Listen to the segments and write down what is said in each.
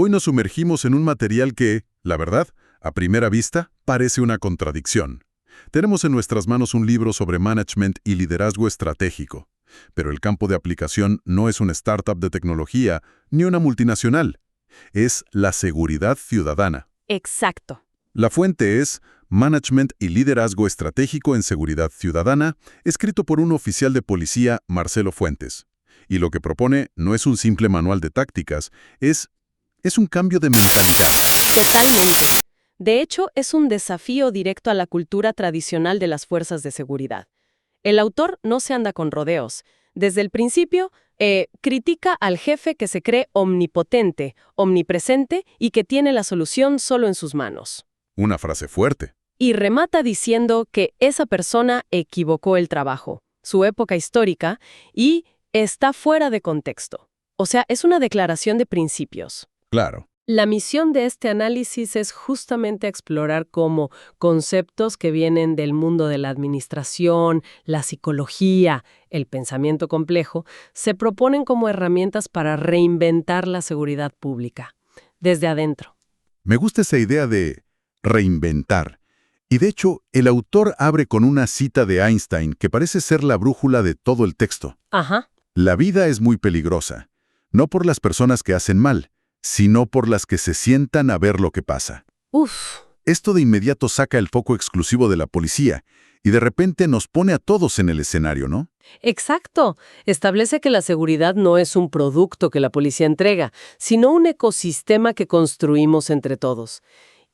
Hoy nos sumergimos en un material que, la verdad, a primera vista, parece una contradicción. Tenemos en nuestras manos un libro sobre management y liderazgo estratégico, pero el campo de aplicación no es una startup de tecnología ni una multinacional. Es la seguridad ciudadana. Exacto. La fuente es Management y Liderazgo Estratégico en Seguridad Ciudadana, escrito por un oficial de policía, Marcelo Fuentes. Y lo que propone no es un simple manual de tácticas, es un cambio de mentalidad. Totalmente. De hecho, es un desafío directo a la cultura tradicional de las fuerzas de seguridad. El autor no se anda con rodeos. Desde el principio, critica al jefe que se cree omnipotente, omnipresente y que tiene la solución solo en sus manos. Una frase fuerte. Y remata diciendo que esa persona equivocó el trabajo, su época histórica, y está fuera de contexto. O sea, es una declaración de principios. Claro. La misión de este análisis es justamente explorar cómo conceptos que vienen del mundo de la administración, la psicología, el pensamiento complejo, se proponen como herramientas para reinventar la seguridad pública, desde adentro. Me gusta esa idea de reinventar. Y de hecho, el autor abre con una cita de Einstein que parece ser la brújula de todo el texto. Ajá. La vida es muy peligrosa, no por las personas que hacen mal, sino por las que se sientan a ver lo que pasa. Uf. Esto de inmediato saca el foco exclusivo de la policía y de repente nos pone a todos en el escenario, ¿no? Exacto. Establece que la seguridad no es un producto que la policía entrega, sino un ecosistema que construimos entre todos.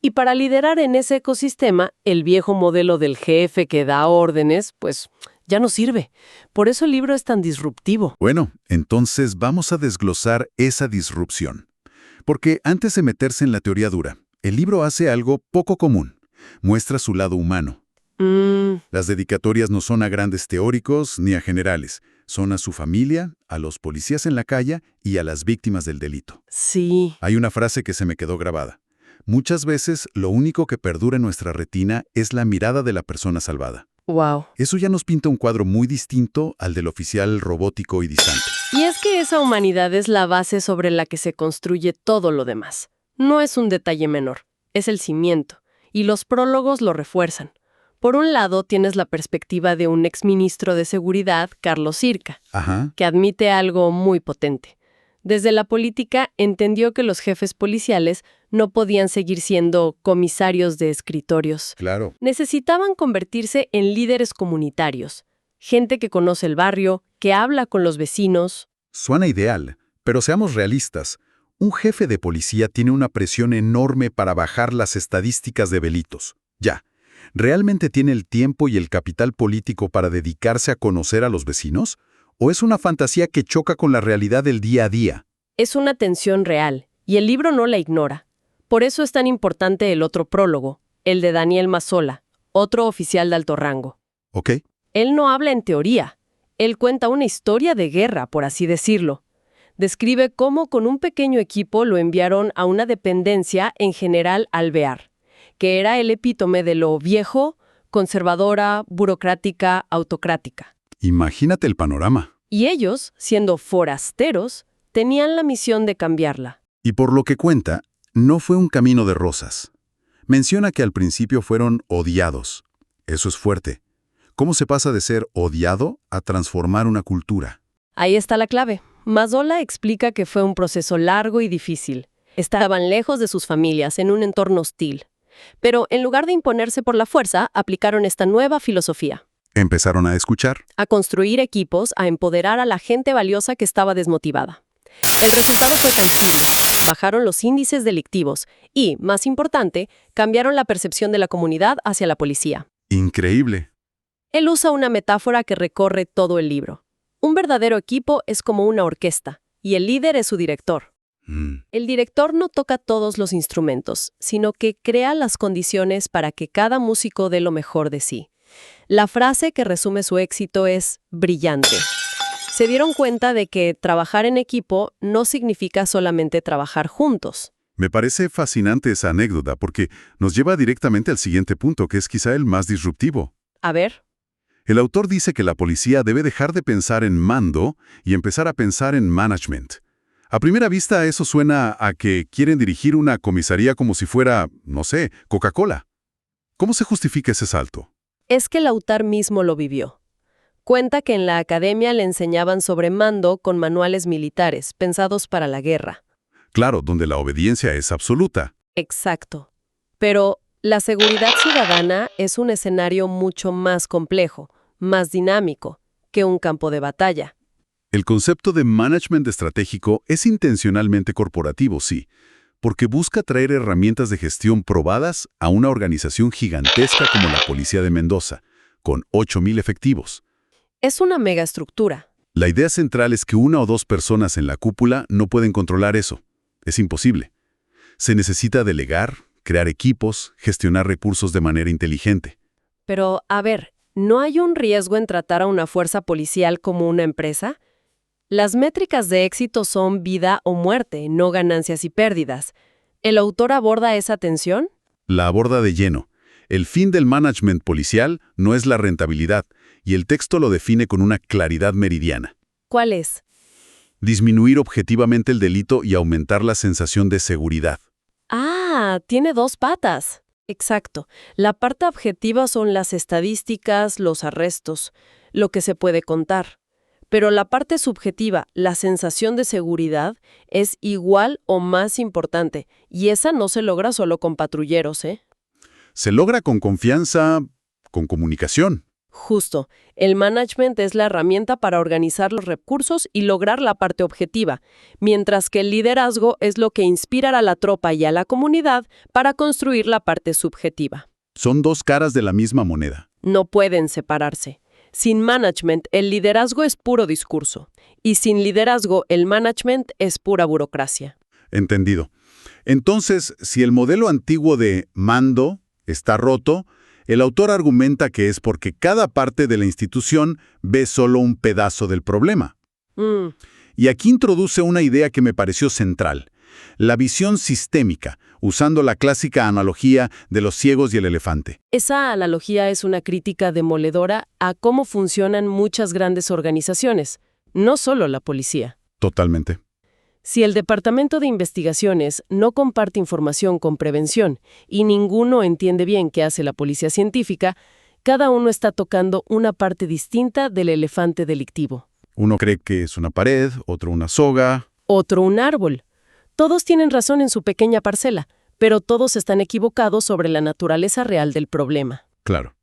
Y para liderar en ese ecosistema, el viejo modelo del jefe que da órdenes, pues ya no sirve. Por eso el libro es tan disruptivo. Bueno, entonces vamos a desglosar esa disrupción. Porque antes de meterse en la teoría dura, el libro hace algo poco común. Muestra su lado humano. Las dedicatorias no son a grandes teóricos ni a generales. Son a su familia, a los policías en la calle y a las víctimas del delito. Sí. Hay una frase que se me quedó grabada. Muchas veces lo único que perdura en nuestra retina es la mirada de la persona salvada. Wow. Eso ya nos pinta un cuadro muy distinto al del oficial robótico y distante. Y es que esa humanidad es la base sobre la que se construye todo lo demás. No es un detalle menor, es el cimiento. Y los prólogos lo refuerzan. Por un lado, tienes la perspectiva de un exministro de Seguridad, Carlos Zirca, que admite algo muy potente. Desde la política entendió que los jefes policiales no podían seguir siendo comisarios de escritorios. Claro. Necesitaban convertirse en líderes comunitarios, gente que conoce el barrio, que habla con los vecinos. Suena ideal, pero seamos realistas. Un jefe de policía tiene una presión enorme para bajar las estadísticas de delitos. Ya. ¿Realmente tiene el tiempo y el capital político para dedicarse a conocer a los vecinos? ¿O es una fantasía que choca con la realidad del día a día? Es una tensión real, y el libro no la ignora. Por eso es tan importante el otro prólogo, el de Daniel Mazzola, otro oficial de alto rango. ¿Ok? Él no habla en teoría. Él cuenta una historia de guerra, por así decirlo. Describe cómo con un pequeño equipo lo enviaron a una dependencia en General Alvear, que era el epítome de lo viejo, conservadora, burocrática, autocrática. Imagínate el panorama. Y ellos, siendo forasteros, tenían la misión de cambiarla. Y por lo que cuenta, no fue un camino de rosas. Menciona que al principio fueron odiados. Eso es fuerte. ¿Cómo se pasa de ser odiado a transformar una cultura? Ahí está la clave. Mazzola explica que fue un proceso largo y difícil. Estaban lejos de sus familias, en un entorno hostil. Pero en lugar de imponerse por la fuerza, aplicaron esta nueva filosofía. Empezaron a escuchar. A construir equipos, a empoderar a la gente valiosa que estaba desmotivada. El resultado fue tangible. Bajaron los índices delictivos y, más importante, cambiaron la percepción de la comunidad hacia la policía. Increíble. Él usa una metáfora que recorre todo el libro. Un verdadero equipo es como una orquesta, y el líder es su director. El director no toca todos los instrumentos, sino que crea las condiciones para que cada músico dé lo mejor de sí. La frase que resume su éxito es brillante. Se dieron cuenta de que trabajar en equipo no significa solamente trabajar juntos. Me parece fascinante esa anécdota porque nos lleva directamente al siguiente punto, que es quizá el más disruptivo. A ver. El autor dice que la policía debe dejar de pensar en mando y empezar a pensar en management. A primera vista eso suena a que quieren dirigir una comisaría como si fuera, no sé, Coca-Cola. ¿Cómo se justifica ese salto? Es que el autor mismo lo vivió. Cuenta que en la academia le enseñaban sobre mando con manuales militares, pensados para la guerra. Claro, donde la obediencia es absoluta. Exacto. Pero la seguridad ciudadana es un escenario mucho más complejo, más dinámico, que un campo de batalla. El concepto de management estratégico es intencionalmente corporativo, sí, porque busca traer herramientas de gestión probadas a una organización gigantesca como la Policía de Mendoza, con 8.000 efectivos. Es una megaestructura. La idea central es que una o dos personas en la cúpula no pueden controlar eso. Es imposible. Se necesita delegar, crear equipos, gestionar recursos de manera inteligente. Pero, a ver, ¿no hay un riesgo en tratar a una fuerza policial como una empresa? Las métricas de éxito son vida o muerte, no ganancias y pérdidas. ¿El autor aborda esa tensión? La aborda de lleno. El fin del management policial no es la rentabilidad, y el texto lo define con una claridad meridiana. ¿Cuál es? Disminuir objetivamente el delito y aumentar la sensación de seguridad. Ah, tiene dos patas. Exacto. La parte objetiva son las estadísticas, los arrestos, lo que se puede contar. Pero la parte subjetiva, la sensación de seguridad, es igual o más importante, y esa no se logra solo con patrulleros, ¿eh? Se logra con confianza, con comunicación. Justo, el management es la herramienta para organizar los recursos y lograr la parte objetiva, mientras que el liderazgo es lo que inspira a la tropa y a la comunidad para construir la parte subjetiva. Son dos caras de la misma moneda. No pueden separarse. Sin management, el liderazgo es puro discurso, y sin liderazgo, el management es pura burocracia. Entendido. Entonces, si el modelo antiguo de mando está roto, el autor argumenta que es porque cada parte de la institución ve solo un pedazo del problema. Y aquí introduce una idea que me pareció central: la visión sistémica, usando la clásica analogía de los ciegos y el elefante. Esa analogía es una crítica demoledora a cómo funcionan muchas grandes organizaciones, no solo la policía. Totalmente. Si el Departamento de Investigaciones no comparte información con prevención y ninguno entiende bien qué hace la policía científica, cada uno está tocando una parte distinta del elefante delictivo. Uno cree que es una pared, otro una soga. Otro un árbol. Todos tienen razón en su pequeña parcela, pero todos están equivocados sobre la naturaleza real del problema. Claro.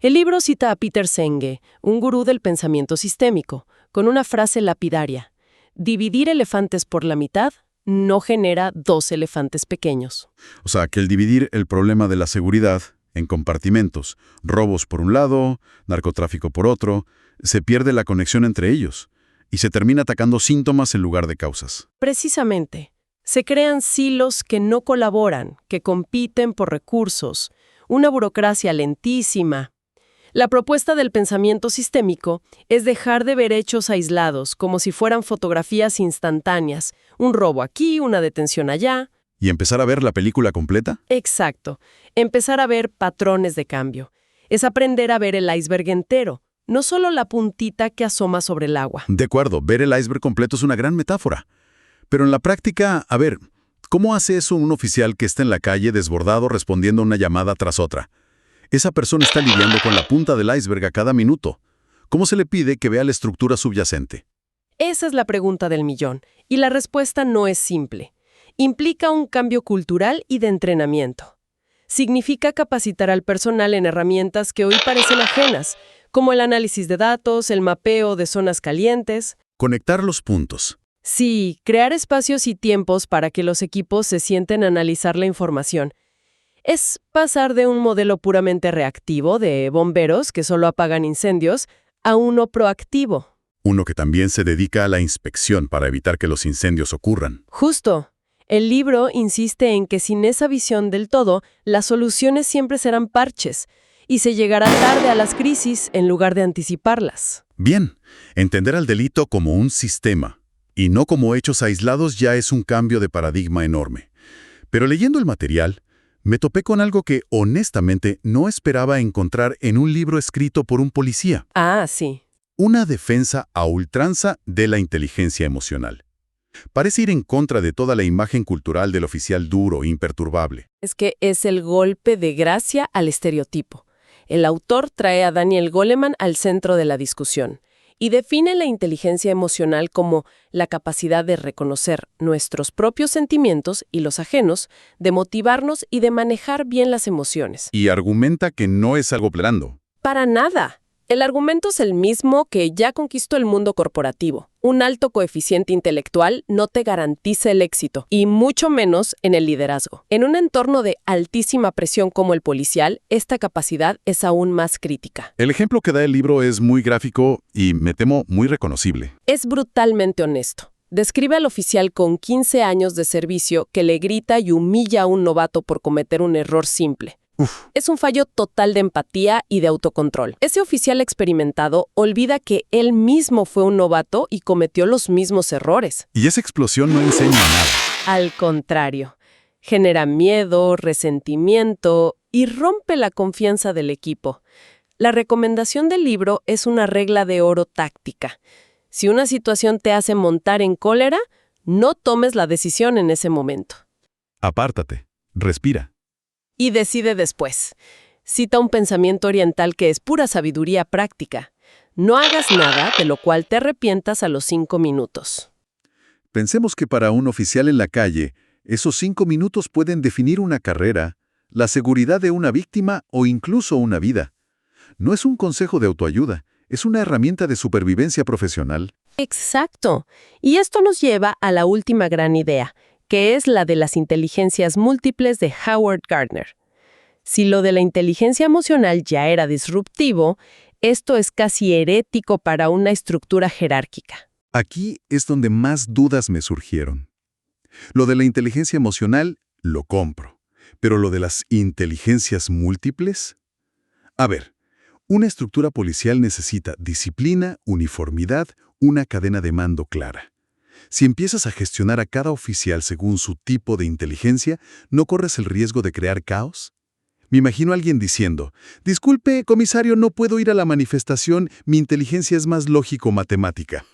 El libro cita a Peter Senge, un gurú del pensamiento sistémico, con una frase lapidaria: dividir elefantes por la mitad no genera dos elefantes pequeños. O sea, que el dividir el problema de la seguridad en compartimentos, robos por un lado, narcotráfico por otro, se pierde la conexión entre ellos y se termina atacando síntomas en lugar de causas. Precisamente. Se crean silos que no colaboran, que compiten por recursos, una burocracia lentísima. La propuesta del pensamiento sistémico es dejar de ver hechos aislados, como si fueran fotografías instantáneas, un robo aquí, una detención allá. ¿Y empezar a ver la película completa? Exacto. Empezar a ver patrones de cambio. Es aprender a ver el iceberg entero, no solo la puntita que asoma sobre el agua. De acuerdo, ver el iceberg completo es una gran metáfora. Pero en la práctica, a ver, ¿cómo hace eso un oficial que está en la calle desbordado respondiendo a una llamada tras otra? Esa persona está lidiando con la punta del iceberg a cada minuto. ¿Cómo se le pide que vea la estructura subyacente? Esa es la pregunta del millón, y la respuesta no es simple. Implica un cambio cultural y de entrenamiento. Significa capacitar al personal en herramientas que hoy parecen ajenas, como el análisis de datos, el mapeo de zonas calientes. Conectar los puntos. Sí, crear espacios y tiempos para que los equipos se sienten a analizar la información. Es pasar de un modelo puramente reactivo de bomberos que solo apagan incendios a uno proactivo. Uno que también se dedica a la inspección para evitar que los incendios ocurran. Justo. El libro insiste en que sin esa visión del todo, las soluciones siempre serán parches y se llegará tarde a las crisis en lugar de anticiparlas. Bien, entender al delito como un sistema y no como hechos aislados ya es un cambio de paradigma enorme. Pero leyendo el material, me topé con algo que, honestamente, no esperaba encontrar en un libro escrito por un policía. Ah, sí. Una defensa a ultranza de la inteligencia emocional. Parece ir en contra de toda la imagen cultural del oficial duro e imperturbable. Es que es el golpe de gracia al estereotipo. El autor trae a Daniel Goleman al centro de la discusión y define la inteligencia emocional como la capacidad de reconocer nuestros propios sentimientos y los ajenos, de motivarnos y de manejar bien las emociones. Y argumenta que no es algo blando. Para nada. El argumento es el mismo que ya conquistó el mundo corporativo. Un alto coeficiente intelectual no te garantiza el éxito, y mucho menos en el liderazgo. En un entorno de altísima presión como el policial, esta capacidad es aún más crítica. El ejemplo que da el libro es muy gráfico y, me temo, muy reconocible. Es brutalmente honesto. Describe al oficial con 15 años de servicio que le grita y humilla a un novato por cometer un error simple. Es un fallo total de empatía y de autocontrol. Ese oficial experimentado olvida que él mismo fue un novato y cometió los mismos errores. Y esa explosión no enseña nada. Al contrario, genera miedo, resentimiento y rompe la confianza del equipo. La recomendación del libro es una regla de oro táctica. Si una situación te hace montar en cólera, no tomes la decisión en ese momento. Apártate, respira. Y decide después. Cita un pensamiento oriental que es pura sabiduría práctica. No hagas nada de lo cual te arrepientas a los 5 minutos. Pensemos que para un oficial en la calle, esos 5 minutos pueden definir una carrera, la seguridad de una víctima o incluso una vida. No es un consejo de autoayuda, es una herramienta de supervivencia profesional. Exacto. Y esto nos lleva a la última gran idea, que es la de las inteligencias múltiples de Howard Gardner. Si lo de la inteligencia emocional ya era disruptivo, esto es casi herético para una estructura jerárquica. Aquí es donde más dudas me surgieron. Lo de la inteligencia emocional lo compro, pero lo de las inteligencias múltiples... A ver, una estructura policial necesita disciplina, uniformidad, una cadena de mando clara. Si empiezas a gestionar a cada oficial según su tipo de inteligencia, ¿no corres el riesgo de crear caos? Me imagino a alguien diciendo, disculpe, comisario, no puedo ir a la manifestación, mi inteligencia es más lógico-matemática.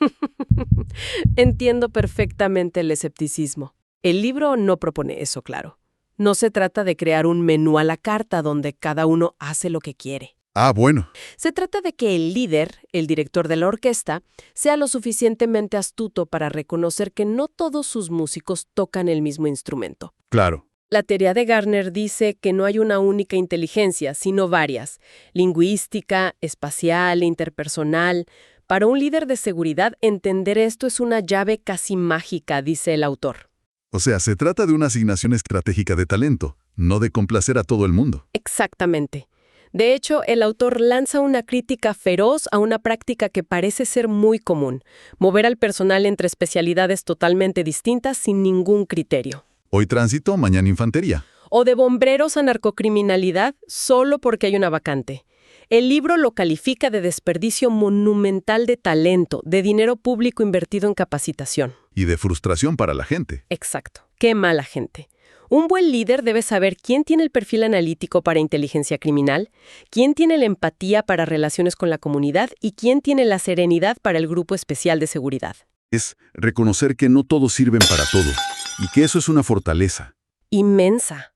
Entiendo perfectamente el escepticismo. El libro no propone eso, claro. No se trata de crear un menú a la carta donde cada uno hace lo que quiere. Ah, bueno. Se trata de que el líder, el director de la orquesta, sea lo suficientemente astuto para reconocer que no todos sus músicos tocan el mismo instrumento. Claro. La teoría de Gardner dice que no hay una única inteligencia, sino varias: lingüística, espacial, interpersonal. Para un líder de seguridad, entender esto es una llave casi mágica, dice el autor. O sea, se trata de una asignación estratégica de talento, no de complacer a todo el mundo. Exactamente. De hecho, el autor lanza una crítica feroz a una práctica que parece ser muy común: mover al personal entre especialidades totalmente distintas sin ningún criterio. Hoy tránsito, mañana infantería. O de bomberos a narcocriminalidad solo porque hay una vacante. El libro lo califica de desperdicio monumental de talento, de dinero público invertido en capacitación. Y de frustración para la gente. Exacto. Qué mala gente. Un buen líder debe saber quién tiene el perfil analítico para inteligencia criminal, quién tiene la empatía para relaciones con la comunidad y quién tiene la serenidad para el grupo especial de seguridad. Es reconocer que no todos sirven para todo y que eso es una fortaleza. Inmensa,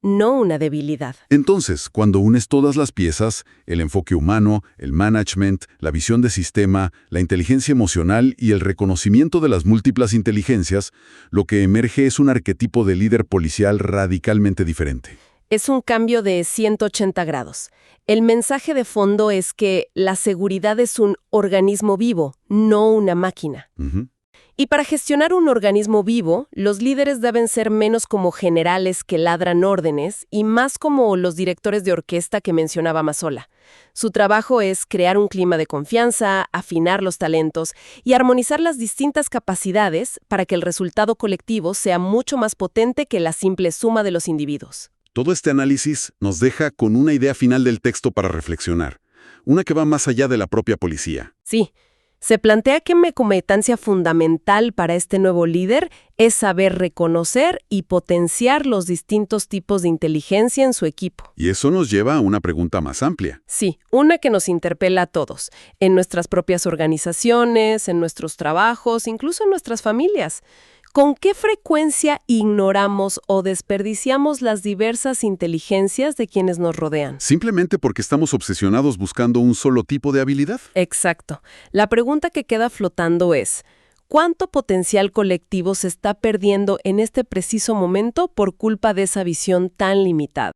no una debilidad. Entonces, cuando unes todas las piezas, el enfoque humano, el management, la visión de sistema, la inteligencia emocional y el reconocimiento de las múltiples inteligencias, lo que emerge es un arquetipo de líder policial radicalmente diferente. Es un cambio de 180 grados. El mensaje de fondo es que la seguridad es un organismo vivo, no una máquina. Y para gestionar un organismo vivo, los líderes deben ser menos como generales que ladran órdenes y más como los directores de orquesta que mencionaba Mazzola. Su trabajo es crear un clima de confianza, afinar los talentos y armonizar las distintas capacidades para que el resultado colectivo sea mucho más potente que la simple suma de los individuos. Todo este análisis nos deja con una idea final del texto para reflexionar, una que va más allá de la propia policía. Sí. Se plantea que una competencia fundamental para este nuevo líder es saber reconocer y potenciar los distintos tipos de inteligencia en su equipo. Y eso nos lleva a una pregunta más amplia. Sí, una que nos interpela a todos, en nuestras propias organizaciones, en nuestros trabajos, incluso en nuestras familias. ¿Con qué frecuencia ignoramos o desperdiciamos las diversas inteligencias de quienes nos rodean? ¿Simplemente porque estamos obsesionados buscando un solo tipo de habilidad? Exacto. La pregunta que queda flotando es, ¿cuánto potencial colectivo se está perdiendo en este preciso momento por culpa de esa visión tan limitada?